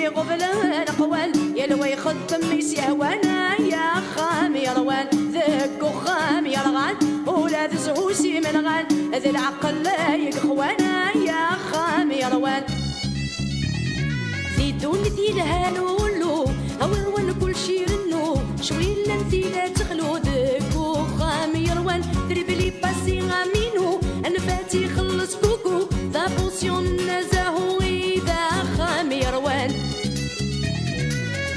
يقبل الأقوال يلوي خدم يسيوانا يا خام يروان ذك وخام يرغان ولا تزهوسي من غان ذي العقل لا يقخوانا يا خام يروان في دونتي لها لولو أول كل شي رنو شوي لنتي لا تخلو ذك وخام يروان تريبلي باسي غامينو أنا فاتي خلص كوكو ذا بوسيون نزاهو إذا خام يروان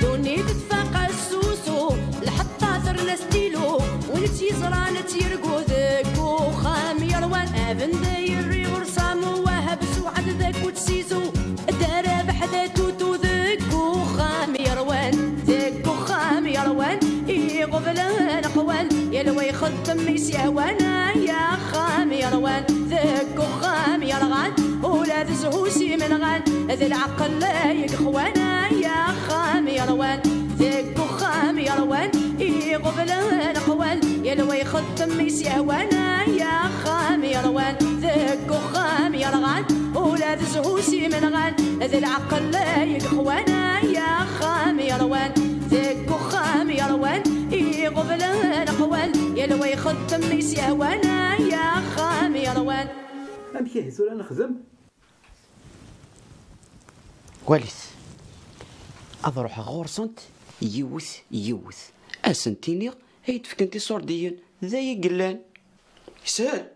دوني تتفاقى السوسو لحطا ثرنا ستيلو ونتي زرانة يرقو ذك وخام يروان أبن دايري ورسامو وهب سوعد ذاك وتسيزو الدار بحدا توتو ذك وخام يروان ذك وخام يروان يقبل الأقوال يلوي خدم يسيوانا يا خام يروان ذك وخام يرغان ولا تزهوسي من غان ذي العقل لا يقخوانا يا خام يروان ذك وخام يروان يقبل الأقوال يلوي خدم يسيوانا يا خام يروان ذك وخام يرغان ولا تزهوسي من غان ذي العقل لا يقخوانا يا خام يروان ذك وخام يروان يقبل الأقوال يلوي خدم يسيوانا يا خام يروان أمشي يهزو لا نخدم واليس أضروح غورسنت يوث أسنتيني هيت فكنتي صورديا ذاي قلان يسهل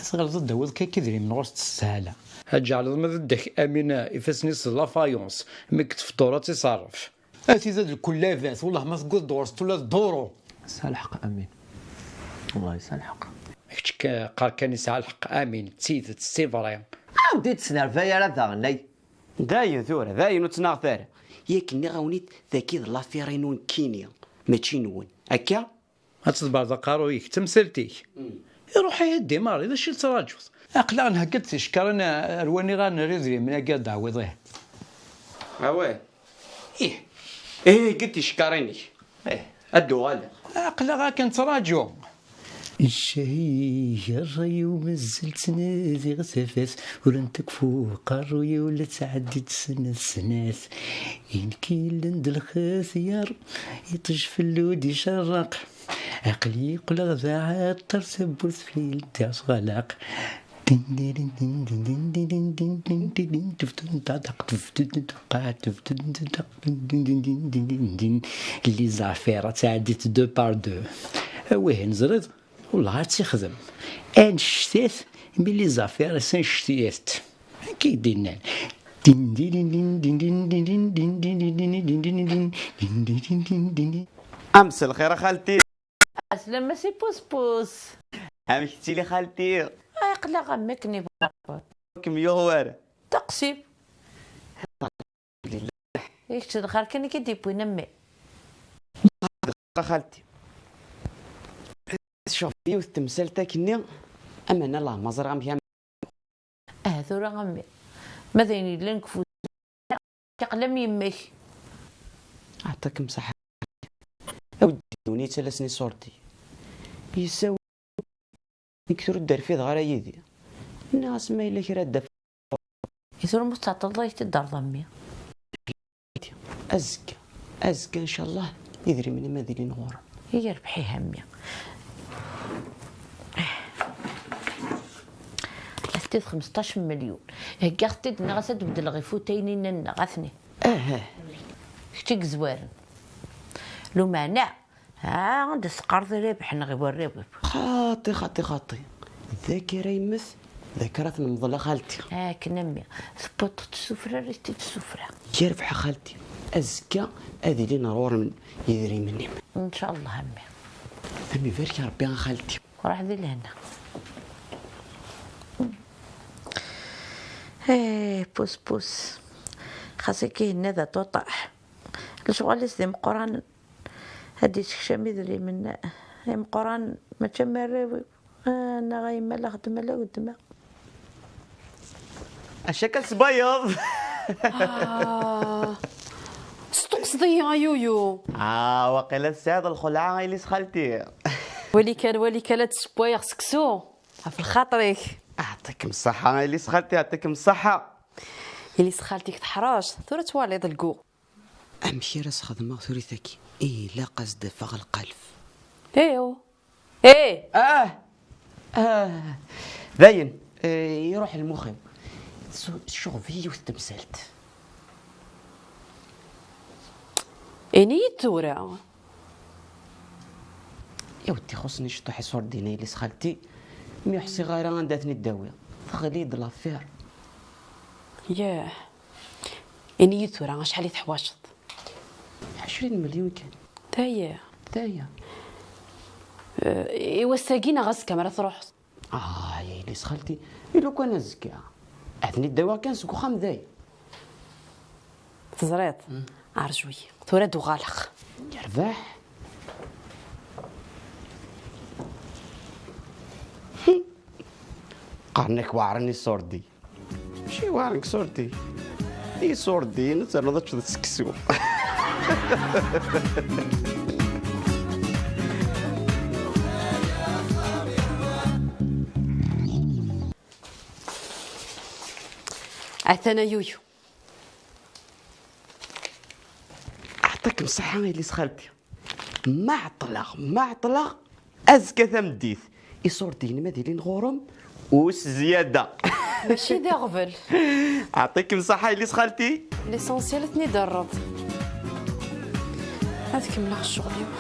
أصغر ضد داود كيدري من غرس السهالة هجعل ضدك أمينة إفسني لا فايونس مك تفطورة تصرف أتي زاد الكل لافاس والله ما تقول دورست ولا دورو سالحق أمين والله سالحق قال كان يسعى الحق امين تسيد السيفرين عاودي تسنرفايا راه ذاغني داين ثورة داين وتناغ ثارة ياك ني غاونيت ذاكي لافيرينون كينيا ماشي نون هكا هتصبر ذا قارويك تمثلتيك يروح يهدي ماري ذا شي تراجوث أقلا أنا هكا تشكر أنا رواني غنريزري من هكا دعوضيه اواه ايه قلتي شكريني ادو غالا أقلا غا كان تراجو الشهير يوم الزلت نادي غسفاس ولن تكفو قروي ولا تعدي السناس إن كيل عند الخاسيار يطش في اللود يشرق عقلي يقلق ذا عطر سبوس في الداس غلق اللي زعفيرة تعديت دو بار دو وين نزرد والله تيخدم انشتات ملي زافير سنشتيات كي دينا دين دين دين دين دين دين دين دين دين دين دين دين دين دين امس الخير خالتي اسلم سي بوس بوس امشتي لي خالتي اقلا غمكني كم يغوار تقسيم ياك تدخل كان كيدي بو نمي خالتي شوف يوث تمثال تاكني اما انا الله مزر غنمشي هذو راه غمي ماذا يني نكفو تقلم يمك عطاكم صحة اودي دوني تلاسني صورتي يساوي يكثر الدار في ظهر يدي الناس ما الا كرا دف يثور مستعطل الله يتدار ضمي ازكى ان شاء الله يدري من ما ذي نغور هي ربحي همي أستاذ 15 مليون هكاختي نغسد بدل غيفوتين نغثني شتيك زوارن لو معنى عند السقارض رابح نغيبو الرابح خاطي الذاكرة يمث ذاكرة نمضل خالتي كنمي سبوطة السفرة ريتي السفرة يربح خالتي أزكى هذه اللي نرور من يدري مني إن شاء الله همي فارك يا ربي خالتي وراح ذي لهنا بوس خاصك هنا ذا توطح الشغل يسلم قران هدي شكشم يدري من هم قران ما تشمر انا غايمه لا خدمه لا ودمه الشكل سبيض ستقصدي يا يويو وقيل السعد الخلعه اللي خالتي ولي كان تسبويغ سكسو في خاطرك يعطيكم الصحه اللي خالتي يعطيكم الصحه اللي سخالتك تحراش ثورة تواليض الكو. امشي راس خدمه ثوريتك ايه لا قصد فغ القلب. ايو ايه باين يروح المخيم شوفي وتمثلت اني تورا يا ودي خصني شطح صور ديني اللي سخالتي مي حسي غير عنداتني الداويه تغليد لافير. ياه اني تورا شحال تحواشط 20 مليون كان تايا ايوا ساقينا غاز كاميرا تروح. يا اللي سخالتي لو كان زكا عندني الدواء كان سكو خام ذاي تزريط عرجوي تورا دو غالخ يربح قرنك وعرني صوردي ماشي وعرنك صوردي اي صوردي نترضى تسكسو. عثنا يويو اعطيك الصحة اللي سخالتي معطلة ازكى ثمديث يصوردي ما ديرين غورم وس زيادة ماشي دي غفل. اعطيك الصحة اللي سخالتي ليسونسيال تني درب هذاك ملاح الشغل يوم.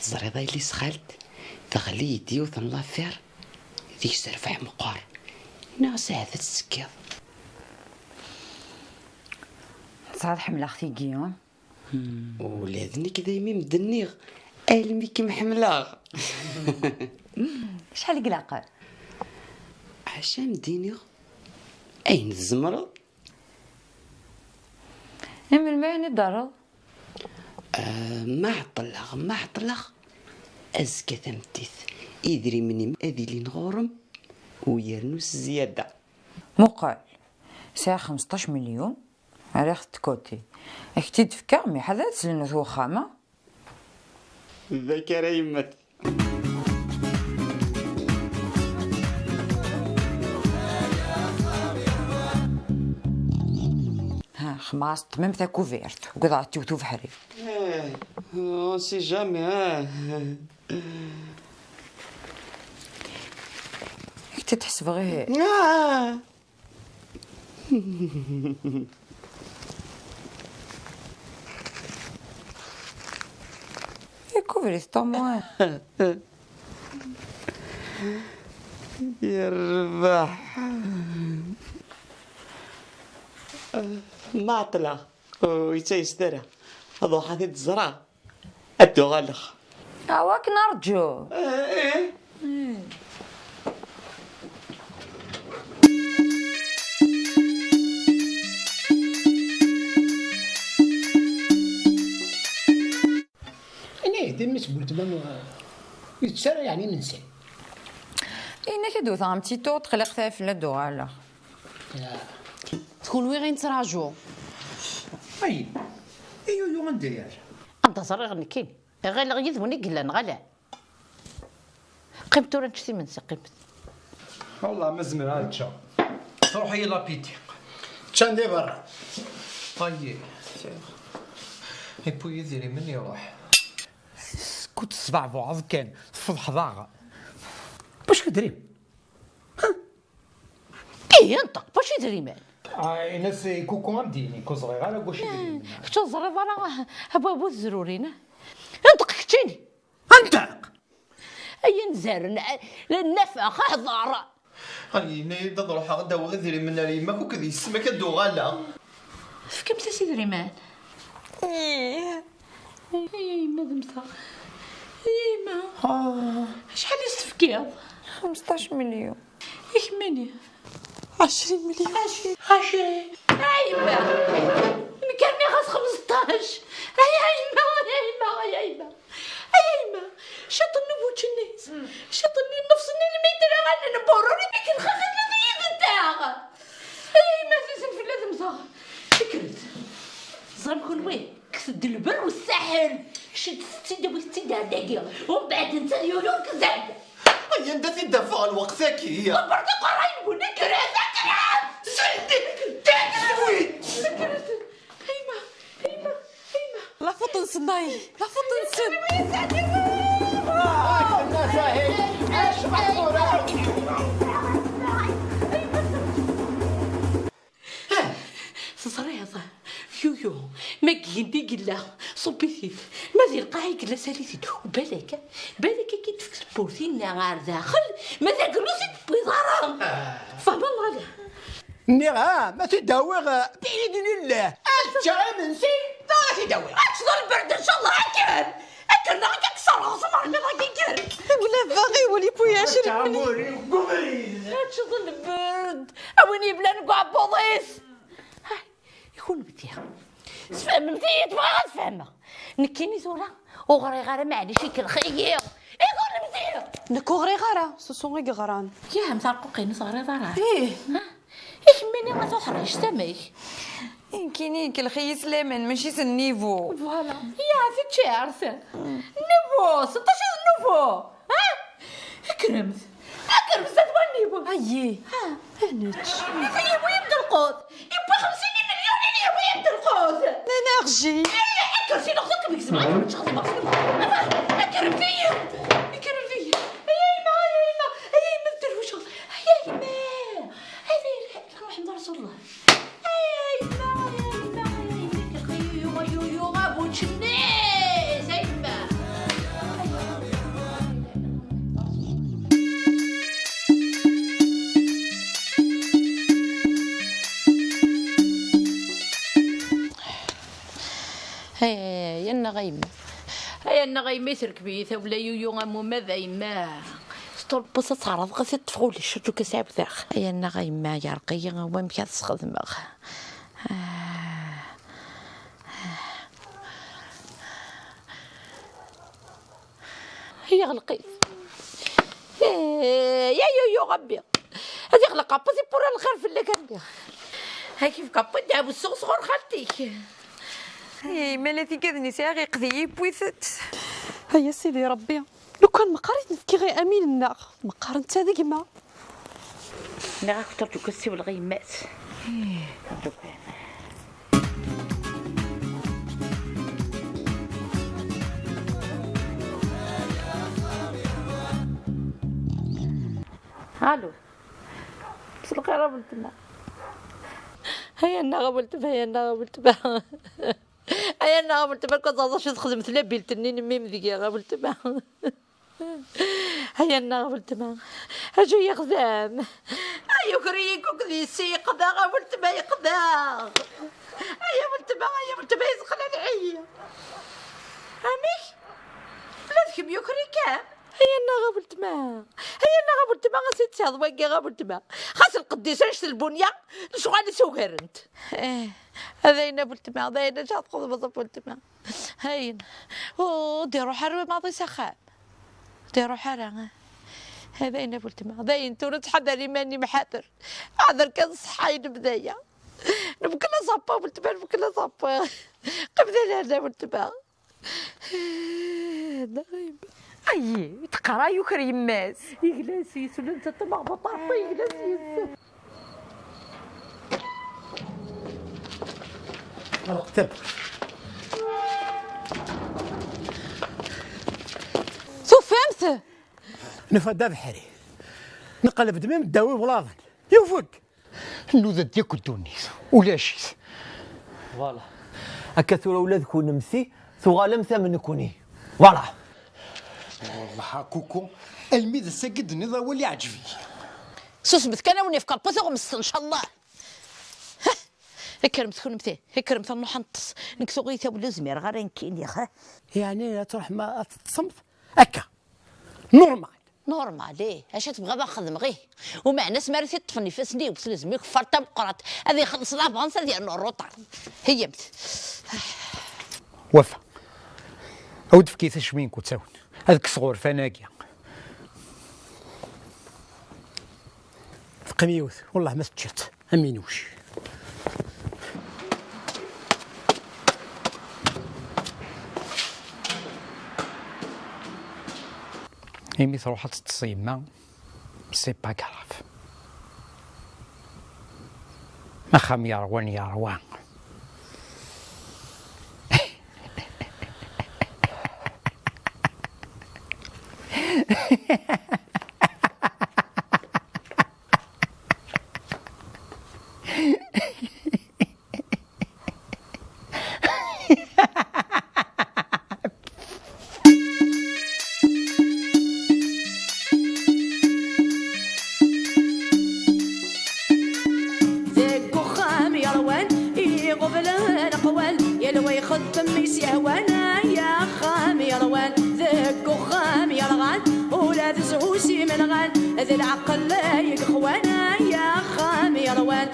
الزريضة اللي سخالت تغلي يدي وثن لافير ذيك سرفع مقار ناس هذا السكيض صاد حمل اختي كيون ولادني كذا يمي مدنيغ المي كي محملاغ. شحال قلاقر عشان مدينيغ اين الزمرة من ما ندرب معطلغ ازكى ثمتيث يدري مني اذي اللي نغورم ويرنوس زيادة مقال ساعة 15 مليون على اخت كوتي اكتي تفكر مي حدا تسلنو ثو خامة ذكر يمت خماس ميم تا كوفيرت وقضعتي وتو بحري on sait jamais كنت تحسب غير كوفريت طموح يربح معطلة ويتيسترا هذا حديد الزرع أدو غالخ هواك نرجو أنا يهدم سبولت ما يتسرى يعني ننسى إنك دوث عم تيتو تخلق ثاف لدو غالخ تكون وين غنتراجعو أي أيو غندير انت صريغ نكين غير غيث ونك لا نغلا قيمتو راه نشتي من قيمت والله ما زمر هاد تشا تروحي لابيتي تشان دي برا طيب يبوي يديري من يروح كنت صباع بعض كان فضح ضاغة باش كدريم ايه انطق باش يدري مال ناس كوكو مديني كو صغير على واش يدري كنت صغير انا ابو الزرورين انطق كتيني انطق اي نزارن النفخ حضاره هاي نيد نروح غدا وغديري من ريما كو كذي السما كدو غالا فكم سيدي ريمان ايه ما دمتها ما شحال يستفكيض 15 مليون يكمني 20 مليون 20 ايما مكاني غاز 15 ايما شطني بوتشنيس شطني نفسني اللي ما يدري غانا نبوروني بك نخاف 3 نتاعها فكرت زركون وين كسد البر والساحل شد 66 دقيقة ومن بعد انت نيويورك زاد هي انت تدفع الوقت هي برضه قرايب ونكرة ذكرى سيدي تاكلوي هيما لا فوت نسناي لا فوت نسن صريضة يويو ما قيندي قلا صبيتي ما ذي القاعي قلا ساليتي وبالك كي تفكس بورتينا غار داخل ما ذا قلوسي بيضارة فهم الله له ما تداوغ بعيد لله أنت من سي لا تداوغ أكثر البرد إن شاء الله أكل نغيك أكثر غصب عني غيكر ولا باغي ولي بويا تعموري وقبري أكثر البرد أويني بلا نقع بوضيس يكون بديها تفهمتي تبغى تفهمها نكيني زولا وغري غارة معليش كالخير يكون بديها نكوغري غارة سوسون غي غران يا مثال قيني صغري ضرا ايه يكميني ما تخرج تماك كيني كالخي سليمان ماشي النيفو فوالا يا في عرسان نيفو 16 نيفو كرمت زاد والنيفو ايي هنت يبدا القوت يبقى 50 مليون يبدا القوت انرجي كرسي ناخذك بكذب ما تشخص مقصود كرم فيا ما تديروش يا ما هذه محمد رسول الله يا ابو تشنيس ايما هيا النغيمة تركبيثة ولا يويو غامو ماذا يما ستول بوسة تعرض غاسي تفغولي شتو كسعب ذاخ هيا النغيمة يا رقية غوا مكاد تخدمغ هي غلقيت يا يويو غبي هذه غلق قابوزي بورا الخير في اللي كان هاي كيف كابو دابو الصغر خالتيك اي مالتي كذني ساغي قضي بويثت هيا سيدي ربي لو كان ما قريت نفكي غير امين النار ما قارنت هذيك ما لا كثرت كسي والغيمات الو سلقي ربلتنا هيا النغا قلت بها هيا النغا قلت بها كنت عايزة تخدم ثلاث تنين ميم ذيك قلت بها هيا النغا قلت بها هاجو يخدم هيا كريك وكذيسي قدا قلت بها يقدا هيا قلت بها يسخن العيا هامي لا ذكي بيوكري كام هيا النغا قلت ما غاسي تشاض واقي قلت ما خاص القديسه نشت البنيه شغال سوق هرنت هذين قلت ما هذين جات خذ بصف قلت ما هين ديروا حرب ماضي سخان ديروا حرا هذين قلت ما هذين تورد تحضري ماني محاضر حاضر كان صحاي بدايه نبكي لا صابه قلت ما نبكي لا صابه قبل هذا قلت ما اي تقرا يكر يماس يجلسي سلنت تبع بطاطا يجلسي اكتب شو فهمت نفدا بحري نقلب دمي مداوي بلاضن يوفق النوذة ديالك الدونيس ولا شيت فوالا هكا ثورة ولاد كون مسي ثوغالا مثا من كوني فوالا والله كوكو الميد الساقد نضا ولي عجبي سوسمت كان وني في كالبوث غمس ان شاء الله هكرم تكون مثي هكرم تنو حنطس نكسو غيثا ولا زمير غير نكين يا خا يعني تروح ما تصمت هكا نورمال ليه اش تبغى نخدم غيه ومع ناس مارسي طفني فاسني وسلزمي كفرت بقرات هذه خلص لافونس ديال الروطار هي مت وفا عود في كيس شوين كوتاون هذاك صغور فناقيه في قميوث والله ما تجت امينوش إيمي تروح تتصيما سي با كراف ما خام يروان يروان خدم يسيوانا يا خام يروان ذاك وخام يرغان ولا تزهوسي من غان ذي العقل لا يقخوانا يا خام يروان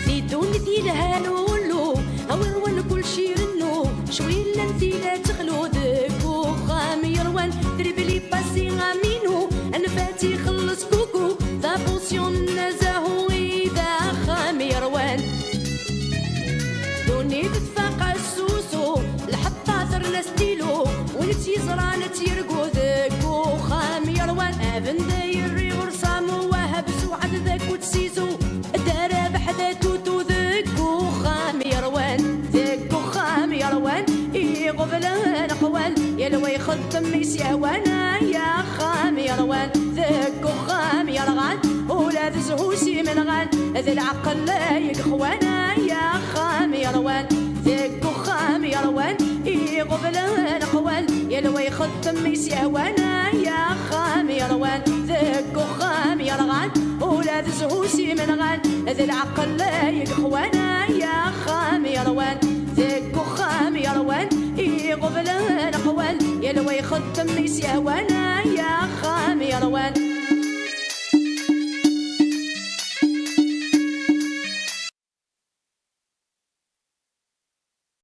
في دونتي لها نولو او روان كل شي رنو شوي لنتي لا تخلو ذاك وخام يروان دربلي باسي غامينو انا فاتي خلص كوكو ذا بوسيون نزاهو اذا خام يروان دوني تتفاقع السوسو لحتى ثرنا ستيلو ونتي زرانة يرقو ذاك وخام يروان ابن دايري ورسامو وهب سوعد ذاك وتسيزو دارا بحدا توتو ذاك وخام يروان ذاك وخام يروان يقبلها نقوال يلوي خدم يسيوانا يا خام يروان ذاك وخام يرغان ولا تزهوسي من غان ذي العقل لا يقخوانا يا خام يروان ذاك وخام يروان يقبلها نقوال يلوي خدم يسيوانا يا خام يروان ذاك وخام يرغان ولا تزهوسي من غان ذي العقل لا يقخوانا يا خام يروان ذاك وخام يروان يقبلها نقوال يلوي خدم يسيوانا يا خام